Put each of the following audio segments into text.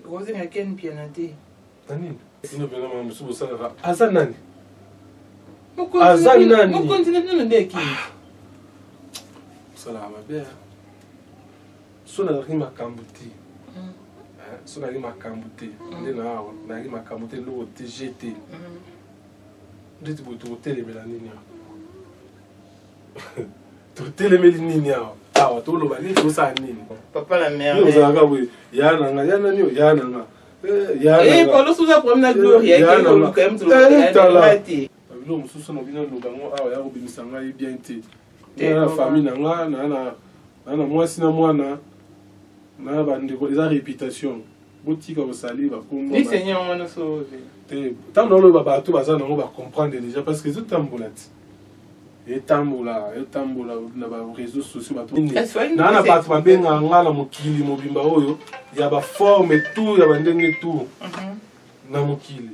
Rose n'a qu'un pianoté. Nani? Il ne peut pas me souvenir ça. Azanani. Mon continent ne n'est qui. Ça là, ma belle. Sona rima kambuti. Sona rima kambuti. Na rima kambuti lo TGT. Ndeti boto tele melanini. To tele melanini. Ah, to lo bali to sa nini. Papa la mère. Yo za ngabwe. Yana nani yana. Eh, Paulo Souza promenade Gloria, qui est quand même tout le monde. Mususu no bino lubango awa ya kobimisa ngai bien te. Na famille na nga na mwasi na mwana na bandeko eza réputation. Botika osali ba kombo. Ni seigneur mwana so. Tant dans le baba tout baza nango ba comprendre déjà parce que tout tambolat. Et tambola na ba réseaux sociaux ba tout. Na na ba ba benga nga na mokili mobimba oyo ya ba forme tout ya bandenge tout. Na mokili.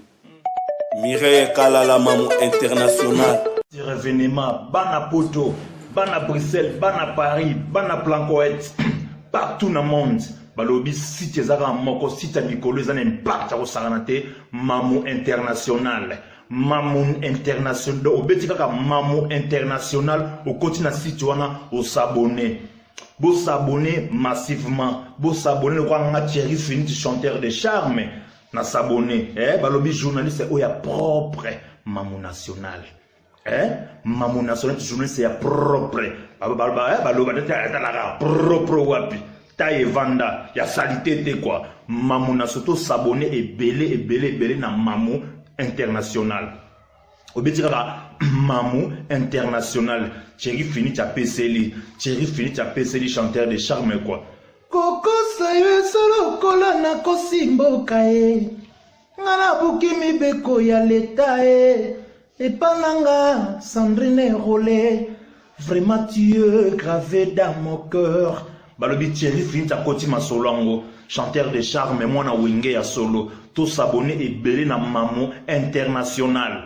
Mireille Kalala Mamou International. Revenez-moi, Bana Poto, Bana Bruxelles, Bana Paris, Bana Plancoët, partout dans le monde. Balobi site ezaka moko site mikolo ezana impact ya saranate Mamou International. Mamou International. Obetika ka Mamou International au continent site wana au s'abonner. Vous s'abonner massivement. Vous s'abonner le quoi Thierry Fini chanteur de charme. Na s'abonner, balobi journaliste oya propre Mamou National. Mamou National journaliste ya propre. Baloba la propre wapi. Taille vanda, ya salité te quoi. Mamou National s'abonner et belé na Mamou International. Obetika Mamou International. Thierry Fini ta PCL, Thierry Fini ta PCL chanteur de charme quoi. Koko sayo solo kola na kosimboka e ngana buki mibeko ya leta e epananga Sandrine Rolé vraiment tu es gravé dans mon cœur balobi Thierry Fini ta koti masolongo chanteur de charme mwana wenge ya solo to s'abonner et belé na Mamou International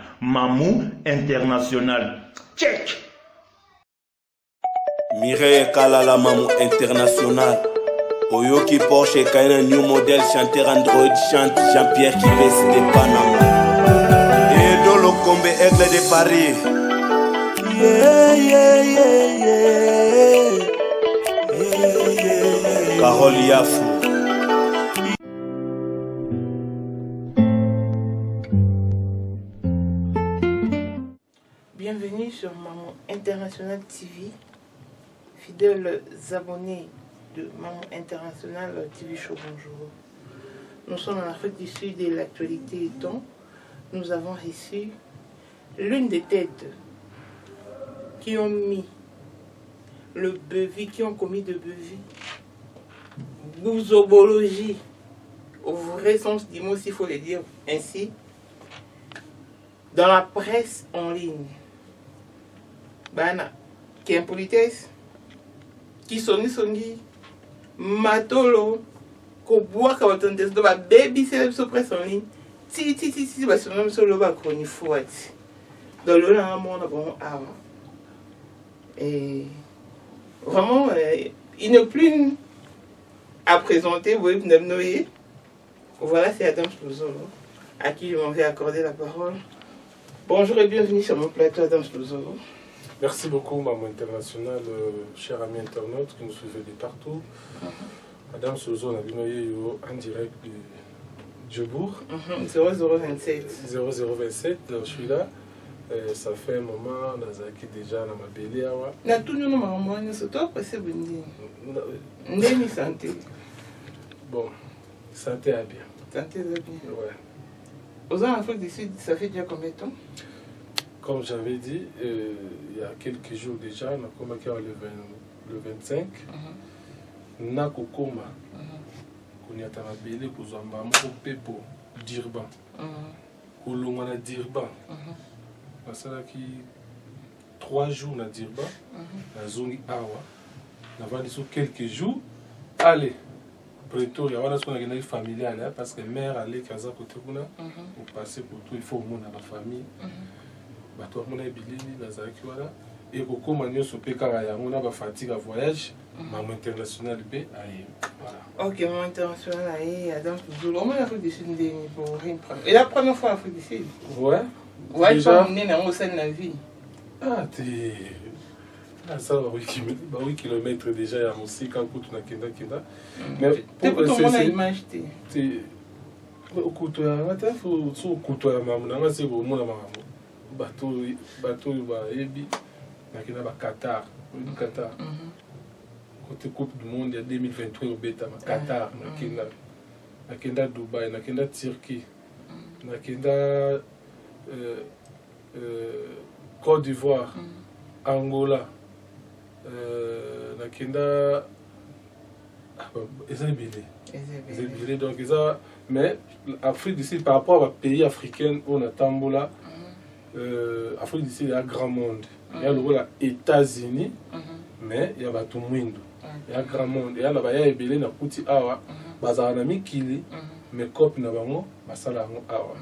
check Mireille Kalala Mamou International. Oyoki Porsche Kayna New Model chanteur Android chante Jean-Pierre Kibesi de Panama. Et Dolo Kombe Aigle de Paris. Carole Yafou. Bienvenue sur Mamou International TV. Fidèles abonnés de Mamou International TV Show, bonjour. Nous sommes en Afrique du Sud et l'actualité étant, nous avons reçu l'une des têtes qui ont mis le beuvi, qui ont commis de beuvi, bouzobologie, au vrai sens du mot, s'il faut le dire ainsi, dans la presse en ligne. Bana, qui est impolitesse, qui songi, matolo, koboaka batondes do ba baby c'est sur presse en ligne. Si ba sonom solo ba chronifoati. Dans le là mon bon awa. Et vraiment il n'est plus à présenter, vous voyez Noé. Voilà, c'est Adam Slouzolo à qui je m'en vais accorder la parole. Bonjour et bienvenue sur mon plateau Adam Slouzolo. Merci beaucoup, Mamou International, chers amis internautes qui nous suivent de partout. Madame Sozo, on a vu en direct de Djebourg. 0027. 0027, donc je suis là. Ça fait un moment, on a déjà dans ma belle. On a tout nous, maman, on se tope, c'est bon. Ndeni santé. Bon, santé à bien. Santé à bien. Ouais. Aux Afrique du Sud, ça fait déjà combien de temps? Comme j'avais dit, il y a quelques jours déjà, on a commencé le 25. Na kokoma konyata na bele kozamba moko pepo dirban kolonga na dirban basala ki 3 jours na dirban na zongi awa na vandi sur quelques jours allez Pretoria wana sona kena familiale parce que mère allait kaza côté kuna pour passer pour tout il faut mon na famille bato mona bilili na zaki wala et kokoma nyonso pe kaka yango na bafatigue à voyage maman international pe aye voilà. Ok, maman international aye Adam Zulu. Au moins l'Afrique du Sud pour rien prendre. Et la première fois en Afrique du Sud. Ouais. Ouais, Déjà. je suis au sein de la vie. Ah t'es ah ça va 8 kilomètres déjà ya musika kutu na kenda. Mais T'es pour ton monde à image t'es okuto ya ngata faut so okuto ya mamu na ngase bo mona mamu bateau ba ebi na kenda ba Qatar. Côté Coupe du Monde il y a 2023 au bêta Qatar na kenda Dubaï na kenda Turquie na kenda Côte d'Ivoire Angola na kenda ils donc ça mais Afrique du Sud par rapport à pays africain on a Tambola Afrique du Sud il y a grand monde il y a le rôle États-Unis mais il y a tout monde il y a grand monde il y a là il y a ebele na kuti awa bazala na mikili mais cop na bango basala ngo awa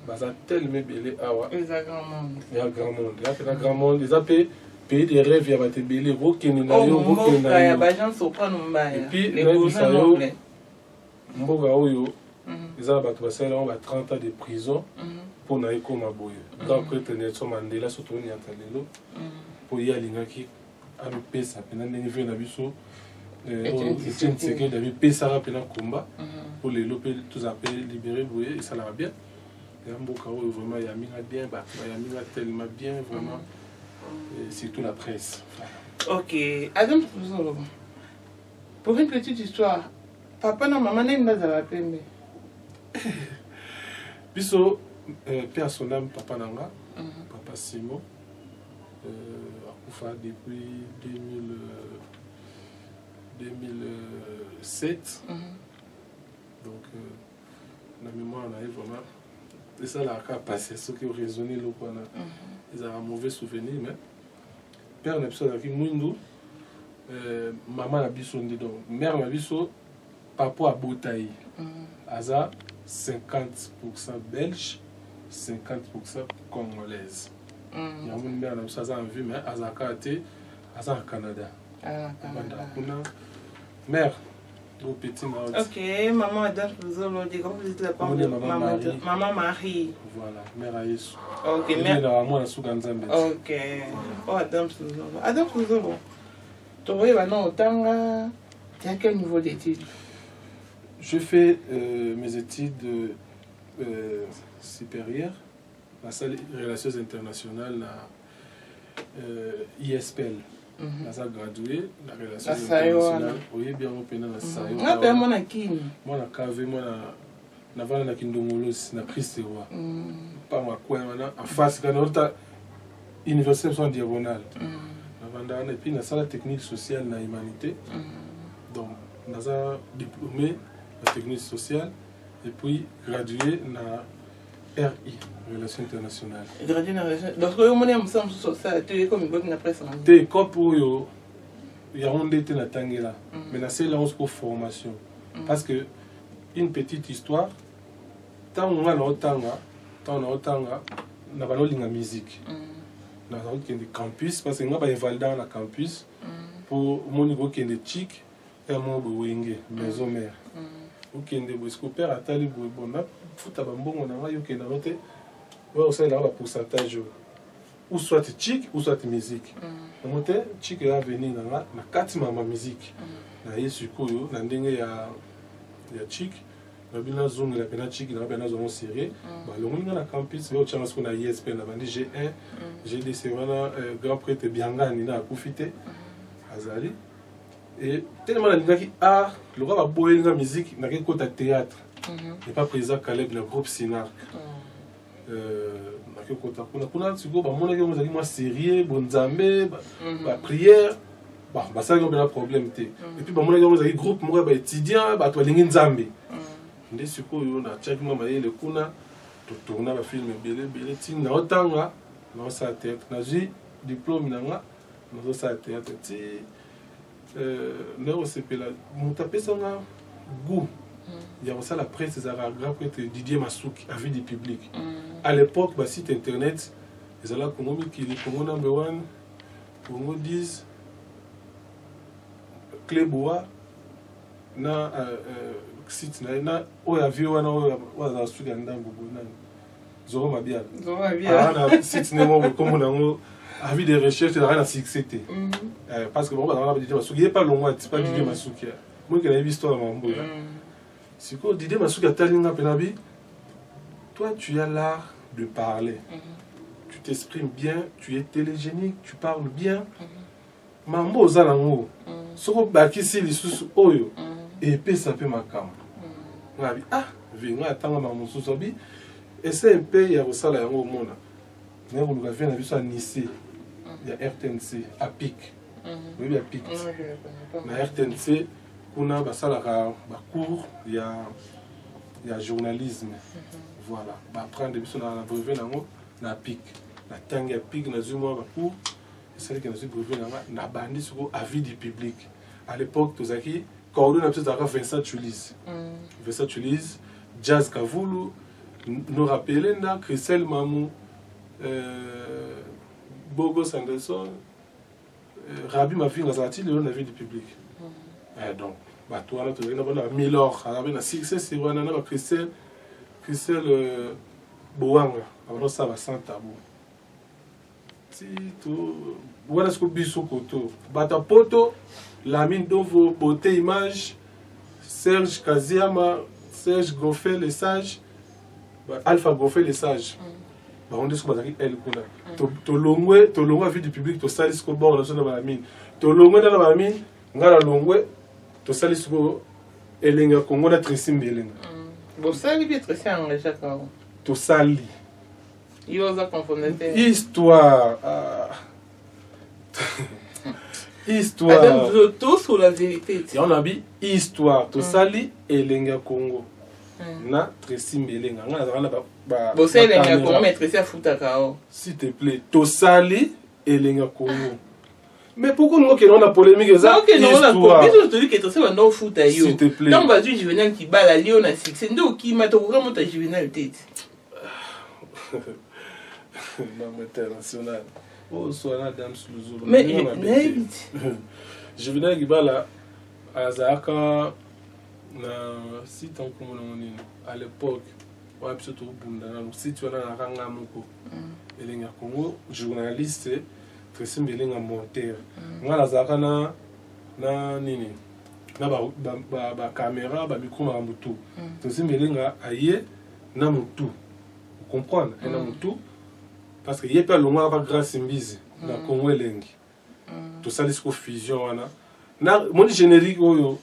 baza tellement ebele awa il y a grand monde il y a grand monde il y a grand monde ils appellent pays des rêves il y a batebele rokeni na yo rokeni na yo bajan soprano mbaya et puis les bourgeois mboga oyo ils ont bato basala ba 30 ans de prison pour na ekoma boye donc que Nelson Mandela surtout ni atalelo pour y alingaki amipesa pena ndenge vient na biso Etienne Tshisekedi d'avis pesa pena combat pour les lopé tous appelés libérer boye et ça la bien et mboka oyo vraiment ya minga bien ba ya minga tellement bien vraiment et surtout la presse. Ok, Adam Zulu. Pour une petite histoire, papa et maman n'aiment pas la peine. Biso père son âme papa nanga, papa Simon, akufa depuis 2007. Donc la mémoire on a vraiment et ça la a passé ce qui résonné le quoi ils ont un mauvais souvenir mais père n'a pas qui mundo maman a biso donc mère n'a biso papa a botaï aza 50% belge 50% congolaise il y a mon mère n'a pas ça en vie mais aza kate aza au Canada mère au petit na ok maman Adam Zulu dit comme vous dites la maman Marie voilà mère Aïs ok mère na moi na suganzambe ok oh Adam Zulu tu vois va non tanga tu as quel niveau d'études? Je fais mes études supérieures la salle des relations internationales na ISPL. J'ai gradué la relation internationale. Oui, bien on peut na sayo. Ah ben moi na kini. Moi na KV moi na vana na Kindongolos na Christ roi. Pas ma coin maintenant en face quand on ta université sont diagonale. Na vanda et puis na salle technique sociale na humanité. Donc naza diplômé la technique sociale et puis gradué na RI, Relations internationales. Gradué dans la relation. Donc, on est ensemble sur ça, tu es comme une bonne presse. Tu es comme pour eux, il y a un dété na tangela, mais na c'est là pour formation. Parce que une petite histoire, tant on a l'otanga, na pas la musique. Na pas de campus parce que on va évaluer dans la campus pour mon niveau qui est de chic et mon boingé maison mère. Ok, on est père à tali bon futa bambongo na nga yoke na rote ouais on sait là le pourcentage ou soit chic ou soit musique monte chic va venir na kati ma musique na yesu koyo na ndenge ya chic na bina zone la pena chic na bina zone série ba longa na campus ba chama ce na ISP na bandi G1 GDC wana grand prêtre Biangani na profiter azali et tellement la qui art le roi va boire la musique na ke kota théâtre et pas présent Caleb le groupe Sinar na ke kota kuna siko ba mona ke mo zali moi sérieux bonzambe ba prière ba ça il y a un problème té et puis ba mona ke mo zali groupe mo ba étudiant ba to lingi nzambe ndé siko yo na check mo ba yele kuna to tourna ba film belé tin na otanga na sa théâtre na ji diplôme na nga na sa théâtre ti là c'est là mon tapé ça nga goût il y a aussi la presse des grand prêtre Didier Masuki avis du public à l'époque bah site internet ils allaient comme qui le Congo number 1 Congo 10 Cléboa na site na oya viwa na oya studio ndambo bonani Zoro Mabia na site nemo comme nango avis de recherche na rien à succès parce que bon on va dire Masuki est pas long c'est pas Didier Masuki moi qui a une histoire mambo là c'est quoi Didier Masuki talinga penabi toi tu as l'art de parler tu t'exprimes bien tu es télégénique tu parles bien mambo ozalango soko bakisi lisusu oyo epesa pe makambo ngabi vinga tanga mamususu abi essaye mpe ya kosala yango omona na koluka vie na biso ya Nice ya RTNC APIC oyebi APIC na RTNC kuna basalaka bacours ya journalisme voilà baprendre biso na brevet nango na APIC na tangi ya APIC nazwi mwa bacours esalaki nazwi brevet nanga na bandi siko avis du public à l'époque tozalaki coordonné na biso ezalaka Vincent Tuliz Jazz Kavulu nous rappelez na Christelle Mamou Bogo Sanderson Rabi Mafinga azalaki lelo na vie du public donc bato wana tozalaki na bana Milor arabe na succès wana na Christelle Boanga abasala sans tabou si tout voilà ce que biso koto bata poto Lamine Dovo beauté image Serge Kaziama Serge Goffel les sages Alpha Goffel les sages on dit ce qu'on a dit elle kuna to longwe vie du public to salis ko bord na ba mine to longwe na ba mine ngala longwe to salis ko elenga Congo na Trisim belenga bon sali bi Trisim engagé ka to sali yoza confondre histoire histoire Adam Zoto sur la vérité et on a dit histoire to sali elenga Congo na Trisim belenga ngala Bossé elenga Congo maîtrise à futaka s'il te plaît to sali elenga Congo mais pourquoi nous que on a polémique ça histoire qu'est-ce que tu dis que tu sais dans futa yo s'il te plaît donc vas-y Juvenal qui bat la Lyon na succès ndo qui m'a to vraiment ta Juvenal tête non international oh soit la dame sous le mais Juvenal qui bat la azaka na site en commun à l'époque ouais surtout bunda na site wana na kanga moko elenga Congo journaliste Trisim belenga monteur ngala zaka na nini na ba caméra ba micro ma mutu Trisim belenga aye na mutu comprendre na mutu parce que yepa longa pas grâce mbizi na Congo elengi to salis ko fusion wana na mon générique oyo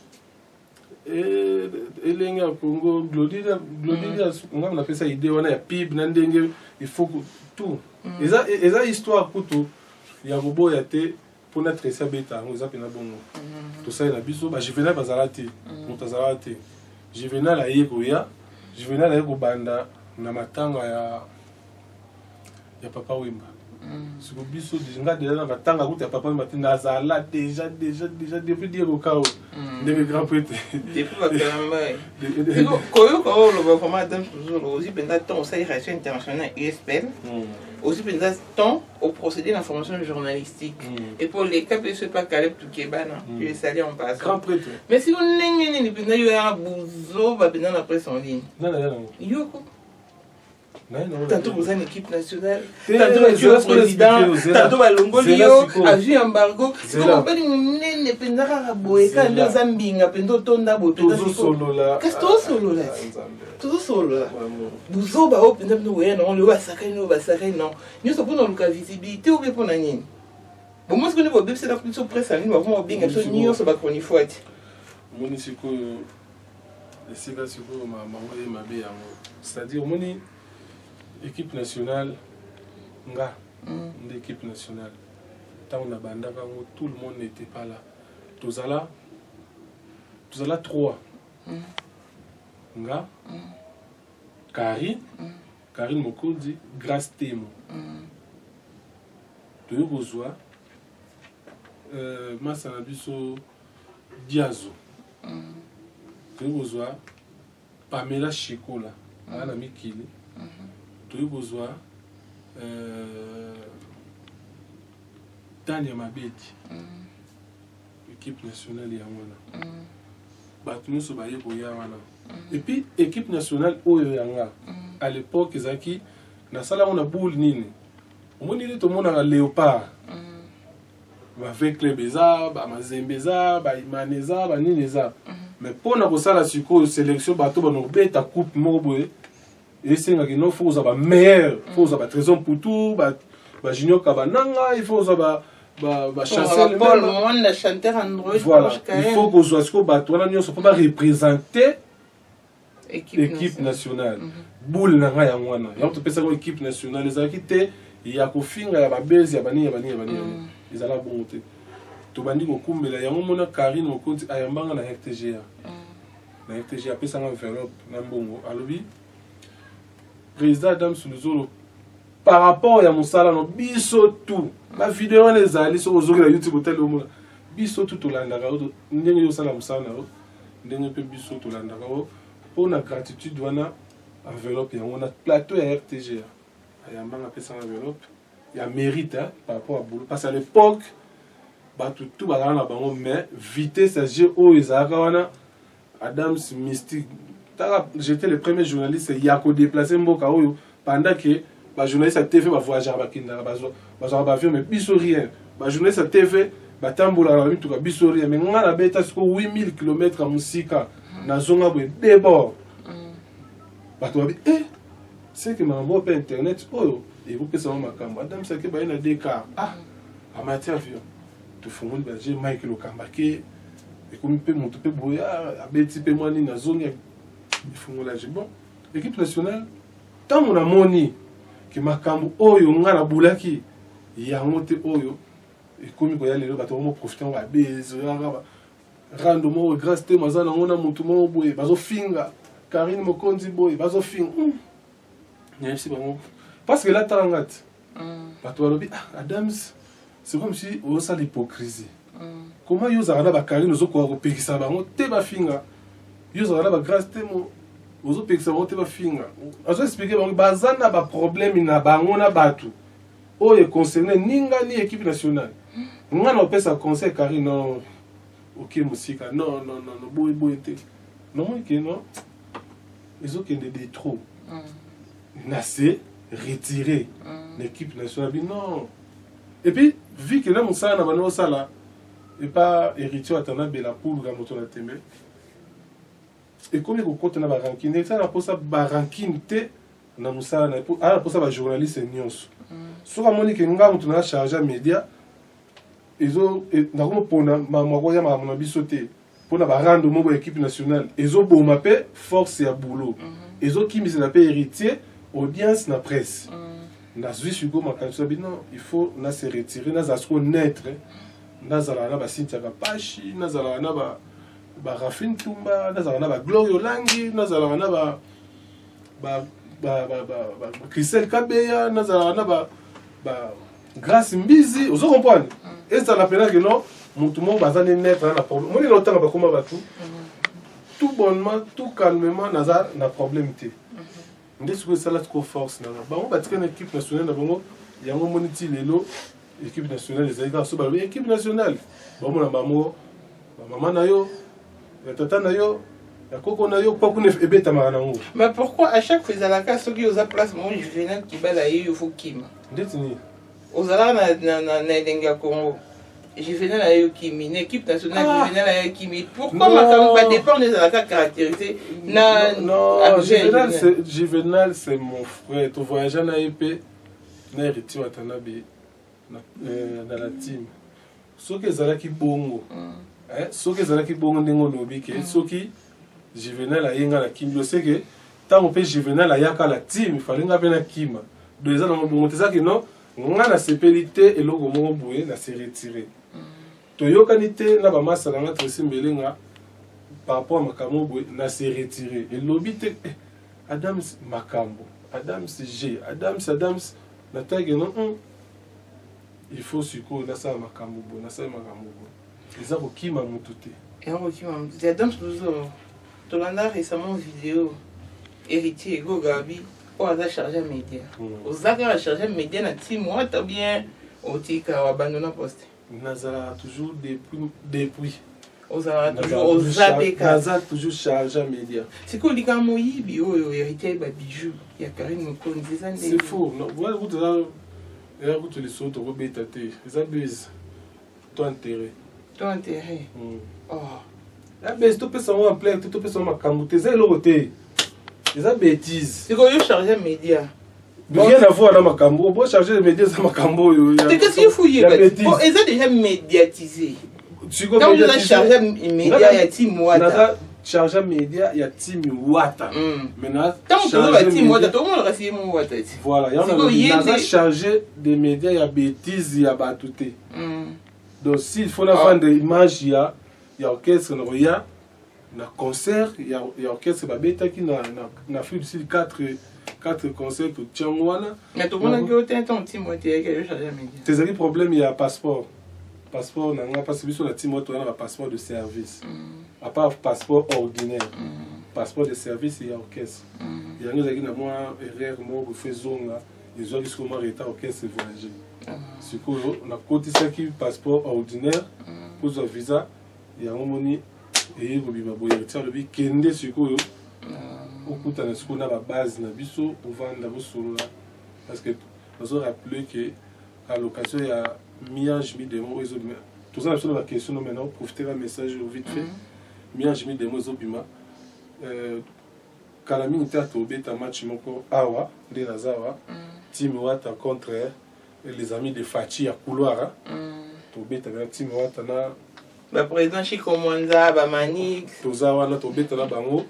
elenga Congo Glodida on a fait ça idée on a pib na ndenge il faut tout eza histoire kutu ya robo ya te pour notre ça beta on za pena bongo tout ça na biso ba Juvenal bazalati mutazalati Juvenal ayeko ya Juvenal ayeko banda na matanga ya papa Wemba siko biso dinga de na matanga kuta papa Wemba na zala déjà depuis dire au cao de grand prêtre depuis ba kalamba koyo le ba format d'un toujours aussi pendant temps ça relation internationale ISPL aussi pendant temps au procédé d'information journalistique et pour les cas c'est pas Caleb Toukebana je salue en passant grand prêtre mais si on n'est ni pendant yo a buzo ba pendant la presse en ligne yo tantôt vous avez une équipe nationale, tantôt vous avez un président, tantôt vous avez un Longolio, avez un embargo. Si vous avez une indépendance à Boéka, nous avons un peu tonda boto. Toujours solo là. Qu'est-ce que solo là? Toujours solo là. Vous avez un peu de non, le wasaka non. Nous sommes dans la visibilité ou bien pour la nienne. Bon, moi, ce que nous voulons, c'est la plus presse à nous, nous avons bien absolument sur la chronique fouette. Mon isiko, les sigas sur ma bien, c'est-à-dire, mon équipe nationale nga l'équipe nationale tant on a bandaka tout le monde n'était pas là tous là trois nga Karine Mokondi Grace Temo tu reçois Massa Nabiso Diazo tu reçois Pamela Chikola ana Mikili tu besoin motani ya mabeti équipe nationale ya wana bato nyonso baye koya wana et puis équipe nationale oyo yanga à l'époque ezalaki nasala ngo na boule nini omoni nde tomonaka léopard bave club eza bamazembe eza baimane eza banini eza mais mpona kosala sikoyo sélection bato banobeta coupe moko boye esengaki no faut ozwa bameilleur faut ozwa batrésor mputu bajunior kabananga il faut ozwa bachancel voilà il faut kozwa sikoyo bato wana nyonso mpo bareprésente équipe nationale boule na ngai yango wana yango topesaka équipe nationale ezalaki te ya kofinga ya babezi ya banini ezala bongo te tobandi kokumbela yango mona Karine Mokonzi ayambanga na RTGA na RTGA apesanga enveloppe na mbongo alobi président Adam Suluzolo par rapport ya mosala no biso tout ba vidéo wana ezali so ozoki na YouTube hotel omona biso tout tolandaka ndenge yosala mosala na ndenge mpe biso tolandaka mpona gratitude wana enveloppe yango na plateau ya RTGA ayambanga apesanga enveloppe ya mérite par rapport à boulot parce qu'à l'époque tout bazala na bango mais vitesse à jeu oyo ezalaka wana Adams Mystique j'étais le premier journaliste ya kodéplacer mboka oyo pendant que bajournaliste ya TV bavoyagaka bakendaka bazwaka bavion mais biso rien bajournaliste ya TV batambolaka na mituka biso rien mais nga nabeta siko 8000 km ya mosika nazonga boye débord bato babi c'est que makambo mpe internet oyo ekopesama makambo Adam sake baye na Dakar amati avion tofungoli baje Mike Lokamba ke ekomi mpe moto mpe boye abeti mpe mwa nini nazongi efungolage bon équipe nationale ntango namoni ke makambo oyo nga nabulaki yango te oyo ekomi koya lelo bato bamo profite ngo babezi oyaka rando moko grâce te maza nango na motu moko boye bazofinga Karine Mokonzi boye bazofinga nyayebisi bango parce que là talanga te bato balobi Adams c'est comme si osala l'hypocrisie comment yo ozalaka na bakarine ozokoka kopekisa bango te bafinga yo ozalaka na bagrâce te mo ozopekisa bango te bafinga azoexplike bango baza na baproblème na bango na bato oyo econcerne ninga ni équipe nationale nga na opesa conseil Karine non ok mosika non boye te nomoi ke non ezokende de trop na se retirer l'équipe nationale non et puis vu que là mosala na bano osala et pas héritier atana bela pour ga moto na tembe et comme kokota na barankine ça na posa barankine te na mosala na pour ala posa ba journaliste nyonso soka moni ke nga moto na charger média ezo na ko pona mako ya mama biso te pona ba rendre mo équipe nationale ezo boma pe force ya boulot ezo kimisa na pe héritier audience na presse na zwi go makanso bi non il faut na se retirer na zasko naître na zala na ba Cynthia Kapashi na zala na ba Rafine Tumba na zala na ba Glorio Langi na zala na ba Christelle Kabeya na zala na ba Grace Mbizi ozo comprendre et ça la pena que non mutu mo bazane naître na problème moni na otanga ba koma batu tout bonnement tout calmement na problème te ndesi ça la trop force na bango batika na équipe nationale na bango yango moniti lelo équipe nationale les gars so ba équipe nationale bango na mamo maman na yo tata na yo ya koko na yo pas kuna ebeta marana ngo mais pourquoi à chaque fois la cas ceux qui aux place mon Juvenal qui bala yo faut kima ndeti ni ozala na denga Congo Juvenal a eu kimi une équipe nationale Juvenal a eu kimi pourquoi makambo ba dépend des la caractéristique non Juvenal c'est mon frère tu voyages na EP na héritier watanabe dans la team soki ezalaki bongo soki ezalaki bongo ndenge olobi ke soki Juvenal ayenga na kimi c'est que ntango mpe Juvenal ayaka la team ifalenga mpe na kima do eza na bongo te ezaki non nga na sepeli te eloko moko boye na se retirer toyokani te na bamasala nga Tracy Mbelenga par rapport à makambo boye na se retirer elobi te Adams makambo Adams G Adams natake non il faut sikoyo nasala makambo boye nasala makambo boye eza kokima motu te Adams Suluzolo tolanda récemment vidéo héritier Ego Gabi on a chargé média aux accords à charger média na 6 mois t'as bien Otika ou abandonné poste. Nazara toujours depuis. Osara toujours aux APK. Nazara toujours chargé à média. C'est quoi les gars moyi bio héritier bijou. Il y a Karine Mokon des années. C'est faux. Non, voilà vous là vous les autres rebêtes athées. Les abus. Toi intérêt. Toi intérêt. Oh. La baisse tout peut s'en en plein, tout peut s'en macamouter. C'est l'autre. Les bêtises. C'est quoi yo chargé média. Rien à voir dans ma cambo. Pour charger les médias dans ma cambo. C'est que si vous fouillez, ils ont déjà médiatisé. Quand vous avez chargé les médias, il y a Tim Wata. Chargé les médias, il y a Tim Wata. Maintenant, tant que vous avez Tim Wata, tout le monde reste Tim Wata. Voilà, il y a chargé des médias, il y a bêtises, il y a batouté. Donc, s'il faut la fin de l'image, il y a orchestre, il y a concert, il y a orchestre, qui n'a fait aussi 4 concerts pour Tchangwana. Mais tout le monde a été un petit mois qui a chargé les médias. Tes problème, il y a passeport. Passeport, on n'a pas suivi sur la team, on a un passeport de service. À part passeport ordinaire. Passeport de service, il y a orchestre. Il y a nous qui avons un erreur, on fait zone, les gens qui sont arrêtés à orchestre et voyager. C'est quoi, on a côté ça qui passeport ordinaire, pour le visa, il y a un moment, et il y a un bi kende sur quoi, au coup, on a la base, on a biso, on va dans le parce que nous avons rappelé qu'à l'occasion, il y a mi-âge, mi-démon, tout ça, la question maintenant, profiter d'un message vite fait. Mi-âge, mi-démon, Zobima. Quand la militaire a tombé, un match Awa, les Nazawa, Tim Wata contre les amis de Fachi à couloir. Tombé, Tim Wata, le président Chico Mwanza, Bamanik. Tozawa, tombé, Bango.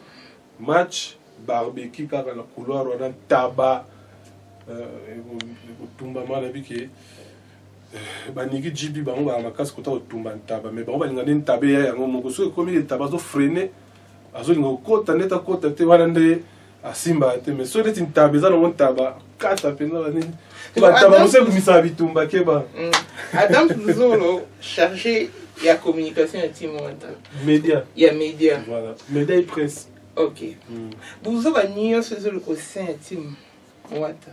Match, barbecue, car dans le couloir, on a tabac. Tumbama, la vie qui est. Baniki jibi bango ba makasi kota otumba ntaba mais bango balinga ne ntabe ya yango moko so komi ntaba zo freiner azo linga kota neta kota te wana nde asimba te mais so neti ntabe za no ntaba kata penza bani ba ntaba mo se kumisa bitumba keba Adam Luzolo chargé ya communication ya Tim Wata média ya média voilà média et presse OK buzo ba niyo sezo le conseil ya Tim Wata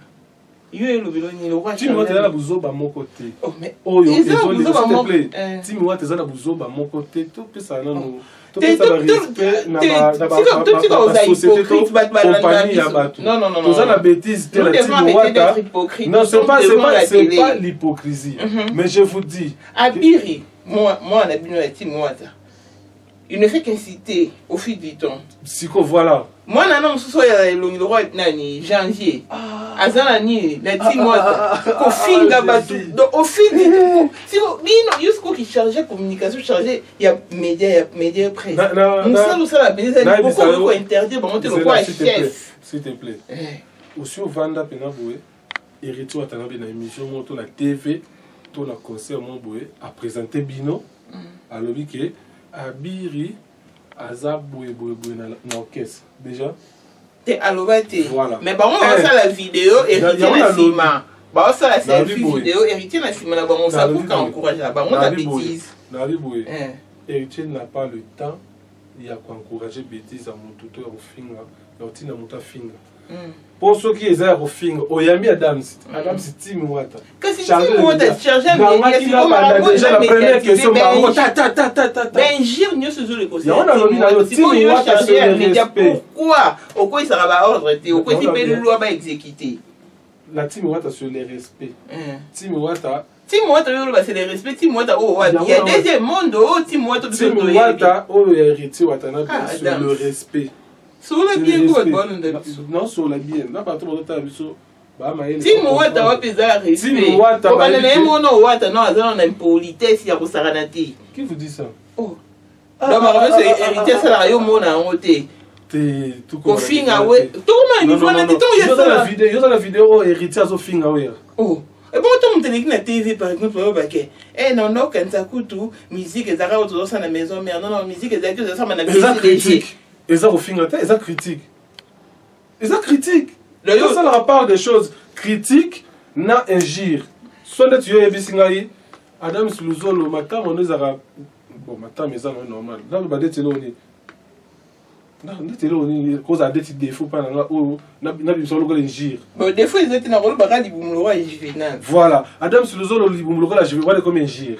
yo le biloni le roi Tim Wata la buzoba mon côté oh mais oh yo désolé s'il te plaît Tim Wata za la buzoba mon côté tout peut ça non tout peut ça respect na société compagnie ya bato tout ça la bêtise de la Tim Wata non c'est pas l'hypocrisie mais je vous dis Abiri moi on a bien la Tim Wata il ne fait qu'inciter au fil du temps. Psycho, voilà. Moi, non, ce soit le roi janvier. Azana ni la Tim Wata. Au fil donc au fil du temps. Si vous jusqu'au qui chargeait communication, chargeait il y a médias presse. Nous ça la média beaucoup interdit bon monter le roi chef. S'il te plaît. Aussi au Vanda Penaboué, héritier à travers une émission monto la TV, ton la concert mon boué a présenté Bino à l'objet Abiri Azaboué na orchestre déjà t'es alobate voilà mais bon on va faire la vidéo héritier na ciment bah ça la selfie vidéo héritier na ciment là on ça pour encourager là bah on a bêtise na riboué héritier n'a pas le temps il y a quoi encourager bêtise à mon tuteur au finga ya otina muta finga pour ceux qui est au finga oyami Adams Tim Wata kasi Tim Wata charger déjà la première question ben gire mieux ce jour le conseil Tim Wata sur le respect pourquoi au quoi il sera ba ordre au quoi il peut loi ba exécuter la Tim Wata sur le respect Tim Wata c'est le respect Tim Wata il y a deuxième monde Tim Wata héritier Watana sur le respect sur la bien quoi non sur la bien là pas tout le temps Tim Wata wa pesa respect Tim Wata ba na mono Wata non azana na impolitesse ya kusarana ti qui vous dit ça oh donc c'est héritier ça la yo mona ngote tout ko finga we tout ma ni fona ti ton yo dans la vidéo héritier zo finga we oh et bon tout le monde na TV par exemple ba ke non non quand ça coûte musique ezaka auto ça na maison mais non musique ezaka ça na critique ils ont finga ils ont critique ça leur parle des choses critiques na injure soit tu es bisingai Adam Luzolo matam on ezaka bon matam ezana normal là ba detelo ni Non, on cause à des défauts pas n'a besoin de l'ingir. Bon, des fois ils étaient dans le bagage du boumloa et juvénal. Voilà, Adam sur le zone du boumloa, je vais voir comme ingir.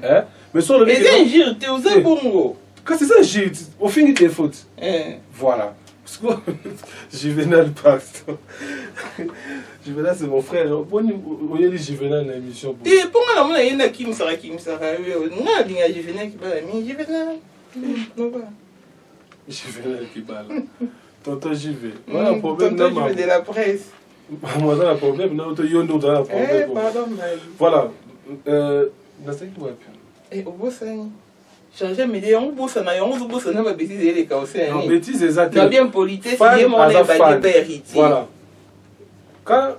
Hein? Mais sur le mais c'est ingir, t'es aux bongo. Quand c'est ça ingir, au fin il des fautes. Voilà. Juvenal Paxton. Juvenal c'est mon frère. Bon, on y a dit Juvenal dans l'émission. Et pour moi, il y a Kim Sarah. Non, il y a Juvenal qui parle. Juvenal. Juvenal qui parle. Tonton Juvenal. Voilà le problème. Tonton Juvenal de la presse. Moi, ça a un problème. Non, tu as un problème. Pardon, voilà. Nasa qui va bien. Au beau sang. Changer mais des on bosse na ba bêtise les causser. Non, bêtise exactement. Non bien politesse, c'est mon héritier. Voilà. Quand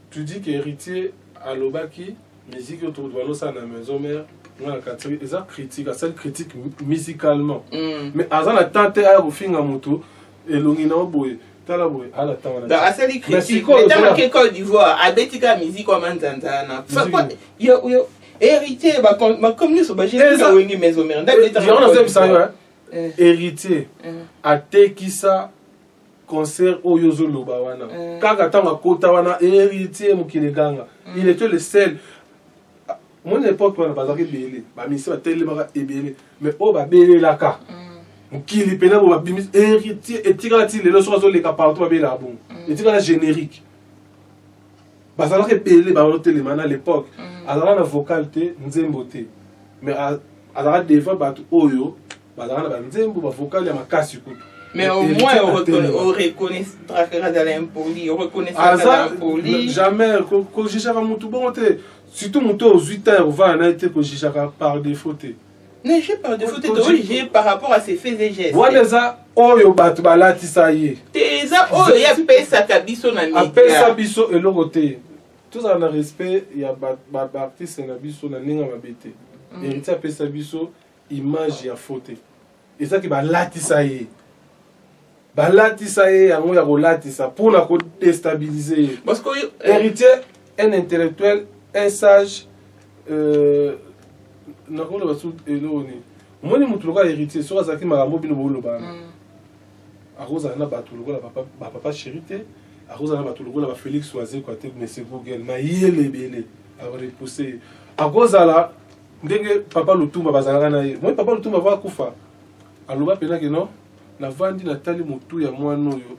tu dis que héritier à l'obaki, musique autour de nous ça na maison mère, moi la catégorie ça critique, ça critique musicalement. Mais azan la tante à refinga moto et longina boy. Tala boy, ala tawala. Da asali critique. Mais dans la Côte d'Ivoire, a betika musique comme entendana. Yo héritier, comme nous, j'ai dit maison mère. Héritier, à Tekisa, concert au Yozo Lobawana. Kagatanga Kotawana, héritier Mukineganga. Il était le seul. Mon époque, on a pas de bélé. Ma mission a tellement ébélé. Mais oh, bah, bélé la ka. Mukili pena, héritier, et tirati, les leçons sur les cas partout, bélé la bon. Et tirati générique. Parce que bélé, bah, à l'époque. Alors, la vocal te nzembo te. Mais alors, des fois, oyo, la nzembo, la vocal, il y a ma casse. Mais au moins, on reconnaît l'impoli, on reconnaît l'impoli. Jamais, quand j'ai chaka moutou bon, surtout moutou aux 8 ans, on va en être que j'ai chaka par défaut. Non, j'ai par défaut, t'es obligé par rapport à ses faits et gestes. Voilà ça, oyo bat balati ça y est. T'es ça, oyo, y a pesa kabiso na média. Pesa biso et l'oroté. Tout ça dans le respect, il y a des artistes qui sont dans le respect. Héritier a sa biso, image et faute. Et ça qui va latisailler. Latisailler, il y a latisa pour la déstabiliser. Parce que héritier, un intellectuel, un sage, n'a pas de sous éloigné. Moi, je suis héritier, sur ça qui m'a ramobé le bolo. À cause de papa chérité. À cause de la Félix Soisé, mais c'est Google, mais il est belé, à repousser. À cause de la, papa Lutumba bazalana, moi papa Lutumba va kufa. Alors pena que non, la vandi Nathalie Moutou ya moi no yo,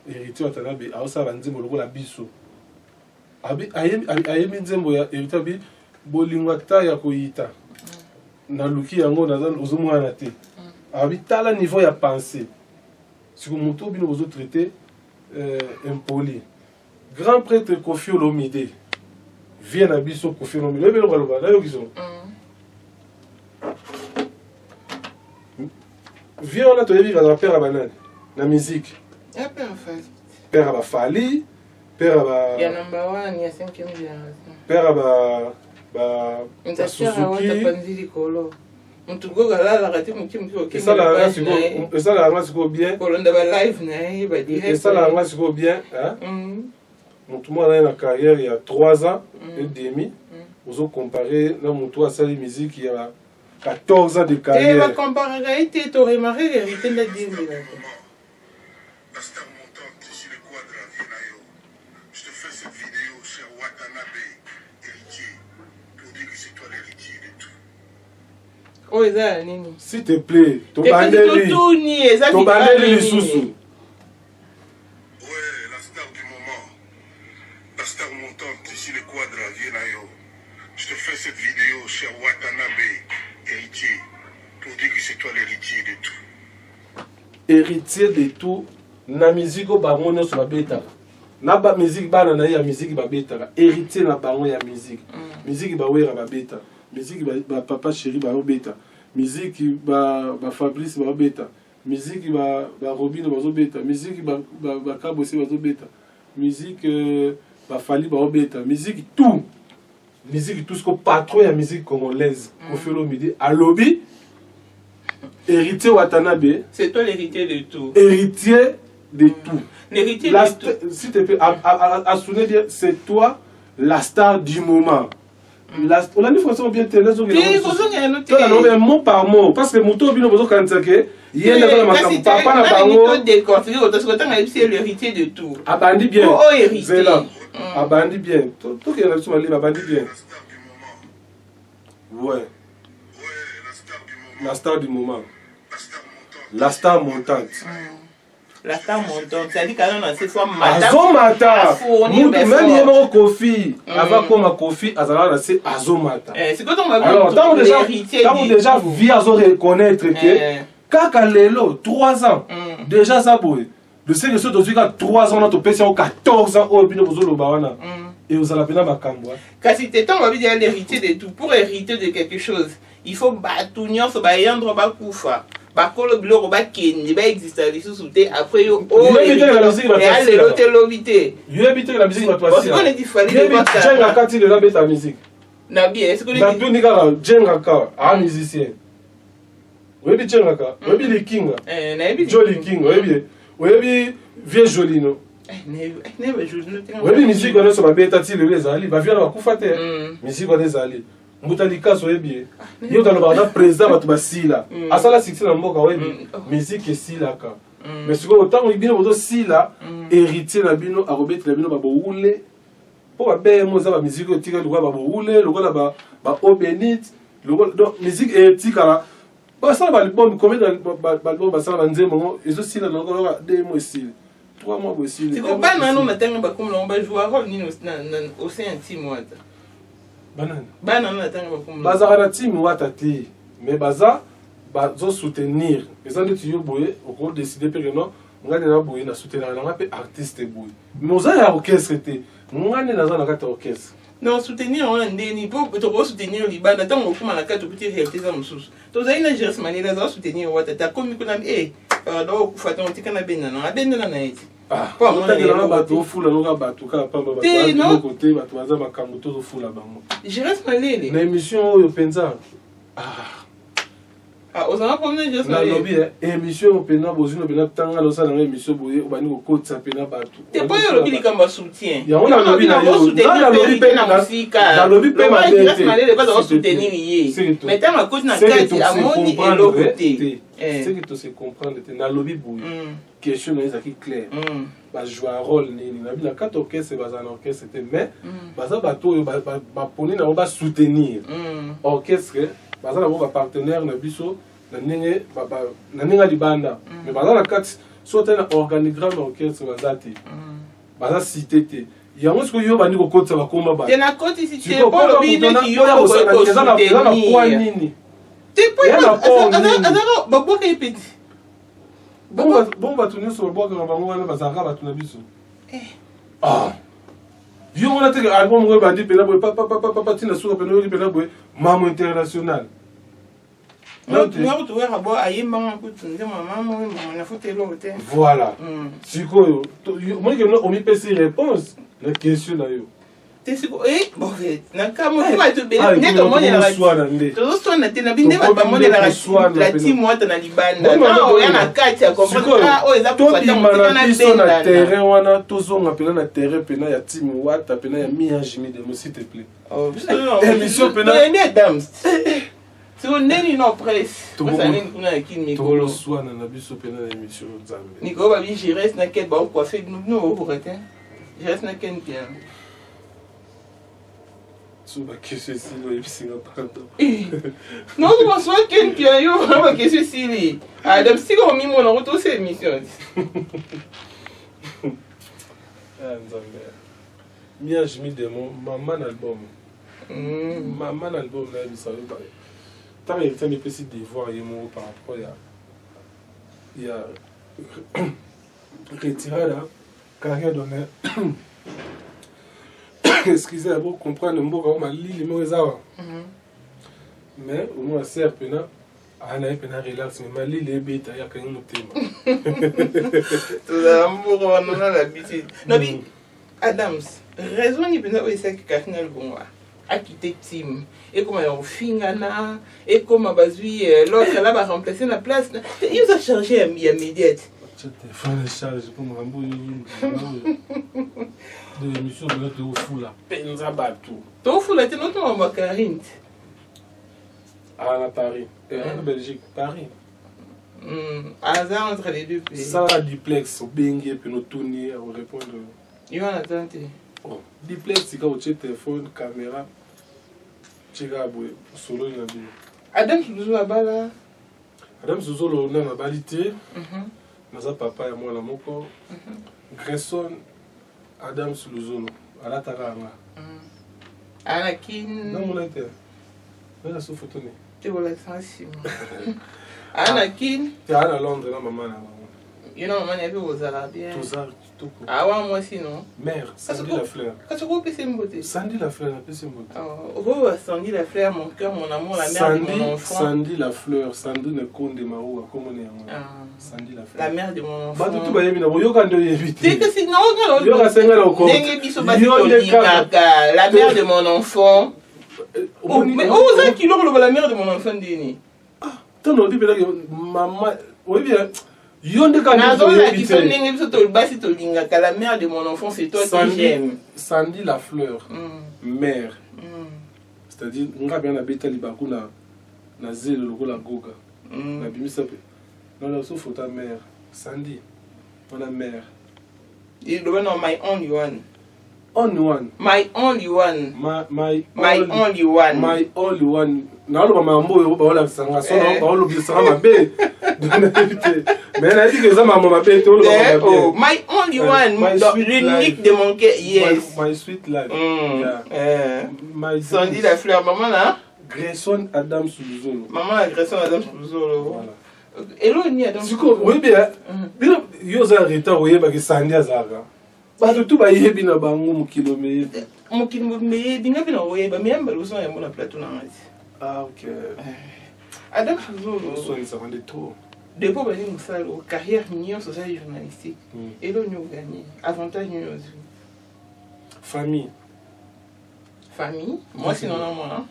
héritier watanabe, a osa banzembo loko la biso. Abi ayemi nzembo ya héritier bi bolingwata ya koyita. Na luki yango nazan ozomwana te. Abi tala niveau ya pensée. Si vous Moutou bino vous traiter impoli. Grand prêtre Kofi Olomide vient à Bisso Kofi Olomide. Viens, on a trouvé la père à banane, la musique. Père à Fali, père à. Il y a number one, il y a 5e génération. Père à Suzuki. Et ça, la race, c'est bien. Et ça, la race, c'est bien. Mon tout monde a une carrière il y a 3 ans et demi. Vous avez comparé, là, mon tout a sali musique il y a 14 ans de carrière. Et va comparer, tu aurais marqué l'hérité de la dîme. Je te fais cette vidéo, cher Watanabe, héritier, pour dire que c'est toi l'héritier de tout. Oh, ça, nini. S'il te plaît, ton bandeli. Ton bandeli sous-sous. Ouais, la star du moment. La star montante ici, le quadra, Viennayo. Je te fais cette vidéo, cher Watanabe, héritier, pour dire que c'est toi l'héritier de tout. Héritier de tout, na musique au baron sur la bêta. Na ba musique ba na ya musique ba bêta. Héritier na baron ya musique. Musique ba wera ba bêta. Musique ba papa chéri ba bêta. Musique ba Fabrice ba bêta. Musique ba Robin ba bêta. Musique ba Kabosé ba bêta. Musique ba Fali ba bêta. Musique tout. Musique tout ce que patron ya musique congolaise. Kofi Olomide à lobby. Héritier Watanabe. C'est toi l'héritier de tout. Héritier de tout. L'héritier de tout. S'il te plaît, à sonner bien, c'est toi la star du moment. On a dit français bien télé. Un mot par mot. Parce que Mouto Bino Bozo Kansake, Yé n'a pas ma papa n'a pas un déconseillé, parce que c'est l'héritier de tout. Abandi bien. Oh, héritier. Zéla. Abandi bien. Tout qui est là sur ma libre, abandi bien. Ouais. La star du moment. La star montante. La star montante, c'est-à-dire quand on a cette fois matin. Azomata. Même yémo Kofi. Avant comme ma Kofi, Azala c'est Azomata. C'est quand on m'a vu. Alors, tant déjà vie à reconnaître que Kaka Lelo, 3 ans. Déjà ça boy. Le sais que ceux qui ont 3 ans, notre PC ont 14 ans, au Bino Bozolo Bawana. Et vous allez appeler ma Kamboua. Quand c'était temps, on va dire l'héritier de tout. Pour hériter de quelque chose, il faut battre, se battre, bakoufa. Bakolo bilo ba ken, ba existe ali sous-souté après yo. Oh, la musique va passer. Et l'hôtel l'obité. Yo habite la musique va passer. Parce qu'on est différent de ça. Jenga Kati de la bête la musique. Na bien, est-ce qu'on est dans tout nika Jenga Ka, un musicien. Oui, bien Jenga Ka. Oui, bien les King. Jolly King, oui bien. Oui bien vieux joli no. Ne joli no. Oui bien musique on so ba beta ti le les ali, ba vient ba kufate. Musique on les ali. Mbutalika so ebie. Yo dans le bana président batu basila. Asala succès na mboka webi. Musique esila ka. Mais ce que autant bino bozo sila héritier na bino arobet na bino ba boule. Po ba be mo za ba musique otika lokwa ba boule, lokwa ba obenit, lokwa donc musique etika la. Ba ça ba album combien d'album ba ça na nzemo ezo sila lokwa de mo esila. 3 mois aussi. C'est quoi pas non matin ba comme on va jouer rôle ni au sein intime moi. Baza na team wata te mais baza bazo soutenir les années tu yo boye au décider que non ngane na boye na soutenir na pe artiste boye mais oza ya orchestre te ngane na za na kata orchestre non soutenir on ndeni pour to soutenir libanda tant okuma na kata petit réalité za mususu to za ina geste manela za soutenir wata ta comme kuna do ku fata on tikana benna na eti pas on a bateau fula no bateau ka pamba bateau côté bateau baza makambo to fula bango je reste malele na émission oyo penza osanga pomne je reste na lobby émission penza bozino bena tanga lo sala na émission boye obani ko kotsa pena bateau te pas yo lobby likamba soutien ya on a lobby na yo na lobby pe na musika na lobby pe ma je reste malele pas soutenir yé mais tant ma côté na kati amoni et l'autre côté c'est que tu sais comprendre na lobby boye question na qui clair ba jouer un rôle ni na bila 4 orchestre ba za na orchestre mais ba za bato ba poni na ba soutenir orchestre ba za na ba partenaire na biso na ninge na ninga libanda mais ba za na 4 soit un organigramme orchestre ba za te ba za cité te yango ce que yo ba ni ko kotsa ba komba ba te na koti si te pas lobby ne yo ko soutenir nini te pas ba boka epeti bon bato nyonso babwaka na bango wana bazalaka bato na biso yo mona teke album oyo bandi mpena boye papa ntina suka mpena oyoki mpena boye mamo international voilà sikoyo omonike omipesi réponse na question na yo na terrain wana tozonga pena na terrain pena ya team wata pena ya miagimi de s'il te plaît émission pena ndeni no presse osaleni kuna ya kini mikolo toswana na biso pena na émission nzambe nikolo babi gires na ket baokoafe no okorete gires na ken bien so bakesio esili oyebisinga pardon non bonsoir ken bien yo vraiment bakesio esili adam sika omimona ngo tosa émission nzambe miagimi demo mama na album mama na album nayebisa yo baye tant il était mépris devoir et mon par rapport il y a retiré là carrière donné excusez pour comprendre un peu comment l'île me réserve mais au moins c'est pena ana pena relax mais mali les bêtes il y a quand même thème tout ça pour on a l'habitude non mais Adams raison ni pena oui c'est que Cardinal Bongo a quitté team et comment on fingana et comment bazui l'autre là va remplacer la place il nous a chargé à immédiate tu te fais le charge pour me rembourser de l'émission de notre fou là penza batou to fou là tu notre maman Karine à Paris et en Belgique Paris Hasard entre les deux pays. Ça a duplex, au bengue, puis nous tourner, on répond. Il va en attendre. Duplex, c'est quand tu as téléphone, caméra, tu as solo. Adam Souzou là-bas là. Adam Souzou, on a la balité. Naza papa et moi, la moko. Grayson, Adam Souzou, à la taranga. Anakin. Non, mon intérêt. On a sous photo. Tu vois la sensible. Anakin. Tu es à Londres, là, maman. You know, maman, il y avait aux Arabiens. Tout ça, tout. Ah ouais, moi aussi, non. Mère, Sandy la fleur. Quand tu coupes, c'est une beauté. Sandy la fleur, c'est une beauté. Oh, Sandy la fleur, mon cœur, mon amour, la mère de mon enfant. Sandy la fleur, Sandy ne compte de Maroua, comme on est. Sandy la fleur. La mère de mon enfant. Bah, tout va y aller, mais yoga de éviter. C'est que c'est non, non, non. Yoga, c'est un compte. La mère de mon enfant. Oh, mais où est-ce qu'il a la mère de mon enfant, Dini? Ah, t'en as dit, maman, oui, bien. Yonde quand la mère de mon enfant, c'est toi qui j'aime. Sandy la fleur, mère. C'est-à-dire, on a bien habité les bakuna, na zélo le la goga, na bimisa. Non, là, sauf ta mère. Sandy, on a mère. Il doit know my only one. Only one. My only one. My only one. My only one. Na lo mama mbo yo ba ola sanga so na ba olo bi sanga mabe. Mais elle a dit que ça maman mabe to lo mama oh, my only one. L'unique de mon cœur. Yes. My sweet life. My Sandy la fleur maman là. Grayson Adam Souzou. Maman la Grayson Adam Souzou. Voilà. Hello ni Adam. Siko oui bien. Bien yo za reta oui ba ki Sandy azaka. Ba tout ba yebi na bango mu kilomètre. Mu kilomètre dinga bina oui ba même ba lo so ya mona plateau na ngati. Ah, ok. Adam Souzou. Ça rend des tours. Depuis que je suis en carrière sociale journalistique, et là, nous gagnons. Avantage, nous avons. Famille. Famille. Moi, sinon, moi.